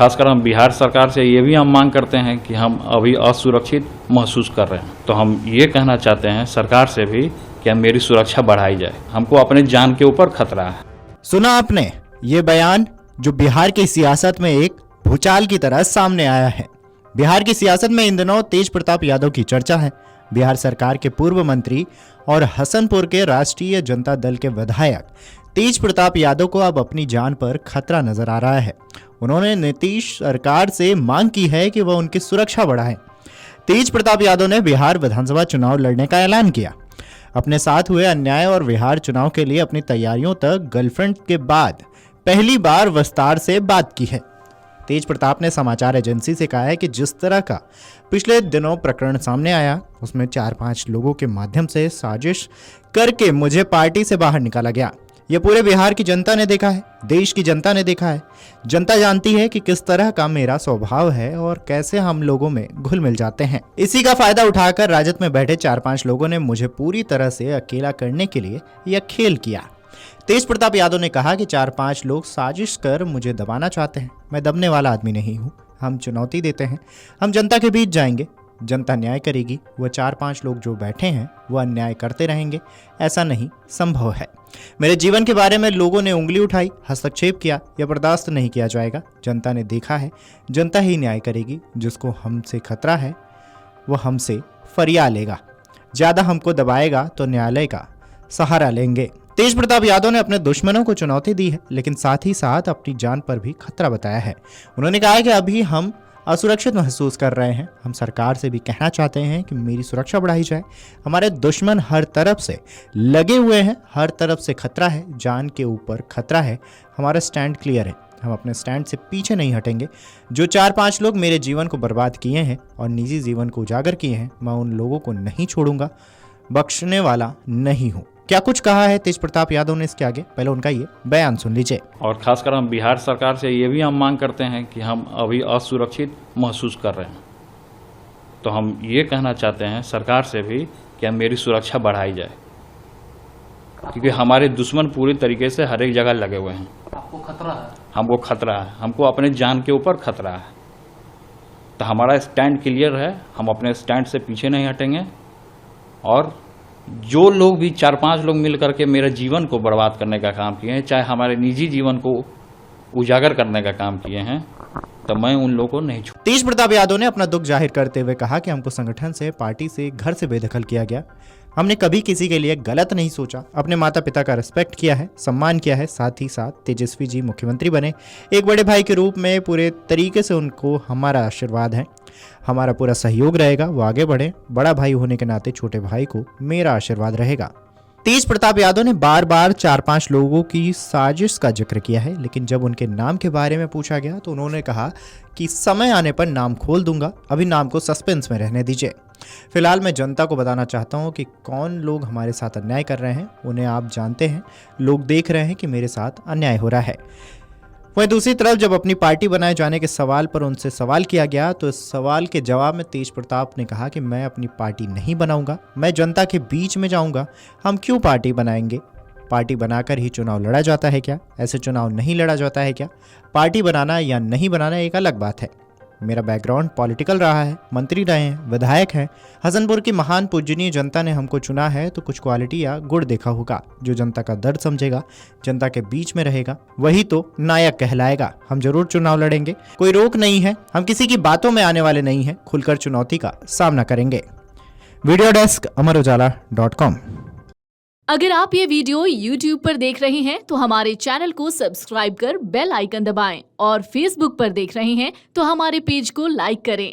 खासकर हम बिहार सरकार से ये भी हम मांग करते हैं कि हम अभी असुरक्षित महसूस कर रहे हैं, तो हम ये कहना चाहते हैं सरकार से भी कि मेरी सुरक्षा बढ़ाई जाए, हमको अपने जान के ऊपर खतरा है। सुना आपने ये बयान जो बिहार की सियासत में एक भूचाल की तरह सामने आया है। बिहार की सियासत में इन दिनों तेज प्रताप यादव की चर्चा है। बिहार सरकार के पूर्व मंत्री और हसनपुर के राष्ट्रीय जनता दल के विधायक तेज प्रताप यादव को अब अपनी जान पर खतरा नजर आ रहा है। उन्होंने नीतीश सरकार से मांग की है कि वह उनकी सुरक्षा बढ़ाए। तेज प्रताप यादव ने बिहार विधानसभा चुनाव लड़ने का ऐलान किया। अपने साथ हुए अन्याय और बिहार चुनाव के लिए अपनी तैयारियों तक गर्लफ्रेंड के बाद पहली बार विस्तार से बात की है। तेज प्रताप ने समाचार एजेंसी से कहा है कि जिस तरह का पिछले दिनों प्रकरण सामने आया उसमें 4-5 लोगों के माध्यम से साजिश करके मुझे पार्टी से बाहर निकाला गया। यह पूरे बिहार की जनता ने देखा है, देश की जनता ने देखा है। जनता जानती है कि किस तरह का मेरा स्वभाव है और कैसे हम लोगों में घुल मिल जाते हैं। इसी का फायदा उठाकर राजद में बैठे 4-5 लोगों ने मुझे पूरी तरह से अकेला करने के लिए यह खेल किया। तेज प्रताप यादव ने कहा कि 4-5 लोग साजिश कर मुझे दबाना चाहते हैं। मैं दबने वाला आदमी नहीं हूँ। हम चुनौती देते हैं, हम जनता के बीच जाएंगे, जनता न्याय करेगी। वह 4-5 लोग जो बैठे हैं वह अन्याय करते रहेंगे, ऐसा नहीं संभव है। मेरे जीवन के बारे में लोगों ने उंगली उठाई, हस्तक्षेप किया, यह बर्दाश्त नहीं किया जाएगा। जनता ने देखा है, जनता ही न्याय करेगी। जिसको हमसे खतरा है वह हमसे फरिया लेगा, ज्यादा हमको दबाएगा तो न्यायालय का सहारा लेंगे। तेज प्रताप यादव ने अपने दुश्मनों को चुनौती दी है, लेकिन साथ ही साथ अपनी जान पर भी खतरा बताया है। उन्होंने कहा है कि अभी हम असुरक्षित महसूस कर रहे हैं। हम सरकार से भी कहना चाहते हैं कि मेरी सुरक्षा बढ़ाई जाए। हमारे दुश्मन हर तरफ से लगे हुए हैं, हर तरफ से खतरा है, जान के ऊपर खतरा है। हमारा स्टैंड क्लियर है, हम अपने स्टैंड से पीछे नहीं हटेंगे। जो 4-5 लोग मेरे जीवन को बर्बाद किए हैं और निजी जीवन को उजागर किए हैं, मैं उन लोगों को नहीं छोड़ूंगा, बख्शने वाला नहीं हूँ। क्या कुछ कहा है तेज प्रताप यादव ने इसके आगे, पहले उनका ये बयान सुन लीजिए। और खासकर हम बिहार सरकार से ये भी हम मांग करते हैं कि हम अभी असुरक्षित महसूस कर रहे हैं, तो हम ये कहना चाहते हैं सरकार से भी कि मेरी सुरक्षा बढ़ाई जाए, क्योंकि हमारे दुश्मन पूरी तरीके से हर एक जगह लगे हुए हैं। आपको खतरा है? हमको खतरा है, हमको अपने जान के ऊपर खतरा है। तो हमारा स्टैंड क्लियर है, हम अपने स्टैंड से पीछे नहीं हटेंगे। और जो लोग भी 4-5 लोग मिल करके मेरे जीवन को बर्बाद करने का काम किए हैं, चाहे हमारे निजी जीवन को उजागर करने का काम किए हैं, तो मैं उन लोगों को नहीं छोड़। तेज प्रताप यादव ने अपना दुख जाहिर करते हुए कहा कि हमको संगठन से, पार्टी से, घर से बेदखल किया गया। हमने कभी किसी के लिए गलत नहीं सोचा, अपने माता पिता का रिस्पेक्ट किया है, सम्मान किया है। साथ ही साथ तेजस्वी जी मुख्यमंत्री बने, एक बड़े भाई के रूप में पूरे तरीके से उनको हमारा आशीर्वाद है, हमारा पूरा सहयोग रहेगा, वो आगे बढ़े। बड़ा भाई होने के नाते छोटे भाई को मेरा आशीर्वाद रहेगा। तेज प्रताप यादव ने बार बार 4-5 लोगों की साजिश का जिक्र किया है, लेकिन जब उनके नाम के बारे में पूछा गया तो उन्होंने कहा कि समय आने पर नाम खोल दूंगा, अभी नाम को सस्पेंस में रहने दीजिए। फिलहाल मैं जनता को बताना चाहता हूं कि कौन लोग हमारे साथ अन्याय कर रहे हैं, उन्हें आप जानते हैं। लोग देख रहे हैं कि मेरे साथ अन्याय हो रहा है। वहीं दूसरी तरफ जब अपनी पार्टी बनाए जाने के सवाल पर उनसे सवाल किया गया तो इस सवाल के जवाब में तेज प्रताप ने कहा कि मैं अपनी पार्टी नहीं बनाऊंगा, मैं जनता के बीच में जाऊंगा। हम क्यों पार्टी बनाएंगे? पार्टी बनाकर ही चुनाव लड़ा जाता है क्या? ऐसे चुनाव नहीं लड़ा जाता है क्या? पार्टी बनाना या नहीं बनाना एक अलग बात है। मेरा बैकग्राउंड पॉलिटिकल रहा है, मंत्री रहे हैं, विधायक हैं। हसनपुर की महान पूजनीय जनता ने हमको चुना है तो कुछ क्वालिटी या गुण देखा होगा। जो जनता का दर्द समझेगा, जनता के बीच में रहेगा, वही तो नायक कहलाएगा। हम जरूर चुनाव लड़ेंगे, कोई रोक नहीं है। हम किसी की बातों में आने वाले नहीं हैं, खुलकर चुनौती का सामना करेंगे। वीडियो डेस्क अमरउजाला.com। अगर आप ये वीडियो YouTube पर देख रहे हैं तो हमारे चैनल को सब्सक्राइब कर बेल आइकन दबाएं और Facebook पर देख रहे हैं तो हमारे पेज को लाइक करें।